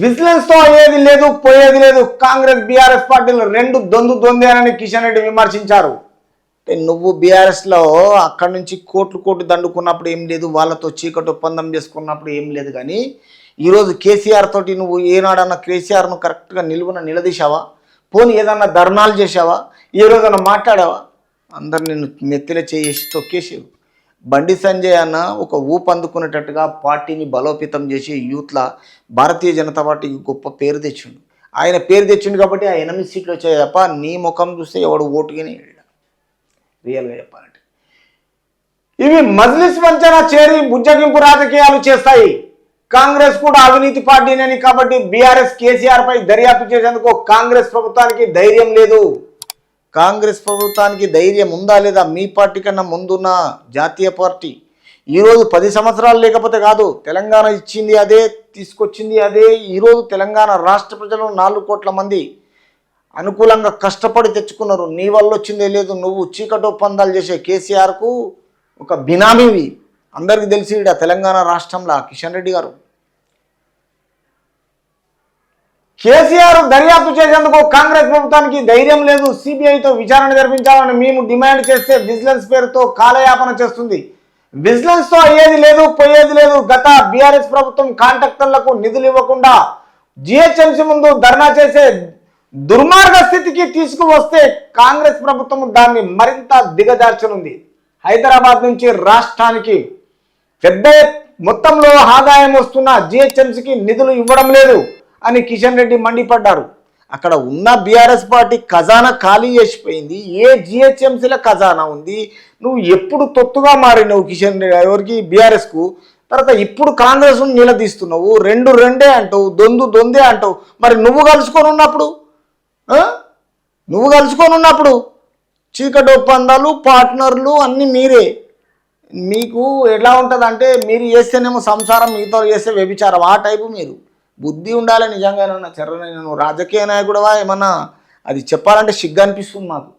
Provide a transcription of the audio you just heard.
Vigilance తో అయ్యేది లేదు, పోయేది లేదు. కాంగ్రెస్ బీఆర్ఎస్ పార్టీలు రెండు దొందేనని కిషన్ రెడ్డి విమర్శించారు. నువ్వు బీఆర్ఎస్లో అక్కడి నుంచి కోట్లు దండుకున్నప్పుడు ఏం లేదు, వాళ్ళతో చీకటి ఒప్పందం చేసుకున్నప్పుడు ఏం లేదు. కానీ ఈరోజు కేసీఆర్ తోటి నువ్వు ఏనాడన్నా కేసీఆర్ను కరెక్ట్గా నిలదీశావా? పోనీ ఏదన్నా ధర్నాలు చేసావా? ఏ రోజన్నా మాట్లాడావా? అందరు నిన్ను నెత్తిలో చేసి తొక్కేసావు. బండి సంజయ్ అన్న ఒక ఊపందుకునేటట్టుగా పార్టీని బలోపేతం చేసి యూత్లా భారతీయ జనతా పార్టీకి గొప్ప పేరు తెచ్చిండు. ఆయన పేరు తెచ్చిండు కాబట్టి ఆ 8 సీట్లు వచ్చాయి తప్ప నీ ముఖం చూస్తే ఎవడు ఓటుగానే రియల్గా చెప్పాలంటే. ఇవి మజ్లిస్ వంచన చేరి బుజ్జగింపు రాజకీయాలు చేస్తాయి. కాంగ్రెస్ కూడా అవినీతి పార్టీనని కాబట్టి బీఆర్ఎస్ కేసీఆర్ పై దర్యాప్తు చేసేందుకు కాంగ్రెస్ ప్రభుత్వానికి ధైర్యం లేదు. కాంగ్రెస్ ప్రభుత్వానికి ధైర్యం ఉందా లేదా? మీ పార్టీ కన్నా ముందున్న జాతీయ పార్టీ ఈరోజు 10 సంవత్సరాలు లేకపోతే కాదు, తెలంగాణ ఇచ్చింది అదే, తీసుకొచ్చింది అదే. ఈరోజు తెలంగాణ రాష్ట్ర ప్రజలు 4 కోట్ల మంది అనుకూలంగా కష్టపడి తెచ్చుకున్నారు. నీ వల్ల వచ్చిందే లేదు. నువ్వు చీకటి ఒప్పందాలు చేసే కేసీఆర్కు ఒక బినామీవి. అందరికీ తెలిసి ఇక్కడ తెలంగాణ రాష్ట్రంలో కిషన్ రెడ్డి గారు. కేసీఆర్ దర్యాప్తు చేసేందుకు కాంగ్రెస్ ప్రభుత్వానికి ధైర్యం లేదు. సిబిఐతో విచారణ జరిపించాలని మేము డిమాండ్ చేస్తే విజిలెన్స్ పేరుతో కాలయాపన చేస్తుంది. విజిలెన్స్తో అయ్యేది లేదు, పోయేది లేదు. గత బీఆర్ఎస్ ప్రభుత్వం కాంట్రాక్టర్లకు నిధులు ఇవ్వకుండా జిహెచ్ఎంసీ ముందు ధర్నా చేసే దుర్మార్గ స్థితికి తీసుకువస్తే కాంగ్రెస్ ప్రభుత్వం దాన్ని మరింత దిగజార్చనుంది. హైదరాబాద్ నుంచి రాష్ట్రానికి పెద్ద మొత్తంలో ఆదాయం వస్తున్న జిహెచ్ఎంసీకి నిధులు ఇవ్వడం లేదు అని కిషన్ రెడ్డి మండిపడ్డారు. అక్కడ ఉన్న బీఆర్ఎస్ పార్టీ ఖజానా ఖాళీ చేసిపోయింది. ఏ జిహెచ్ఎంసీల ఖజానా ఉంది? నువ్వు ఎప్పుడు తొత్తుగా మారినవు కిషన్ రెడ్డి ఎవరికి? బీఆర్ఎస్కు. తర్వాత ఇప్పుడు కాంగ్రెస్ నిలదీస్తున్నావు. రెండే అంటావు, దొందే అంటావు. మరి నువ్వు కలుసుకొని ఉన్నప్పుడు చీకటి ఒప్పందాలు, పార్ట్నర్లు అన్నీ మీరే. మీకు ఎలా ఉంటుంది అంటే మీరు చేస్తేనేమో సంసారం, మిగతా చేస్తే వ్యభిచారం. ఆ టైపు మీరు. బుద్ధి ఉండాలి నిజంగానే. చెర్రని నువ్వు రాజకీయ నాయకుడువా ఏమన్నా? అది చెప్పాలంటే సిగ్గు అనిపిస్తుంది మాకు.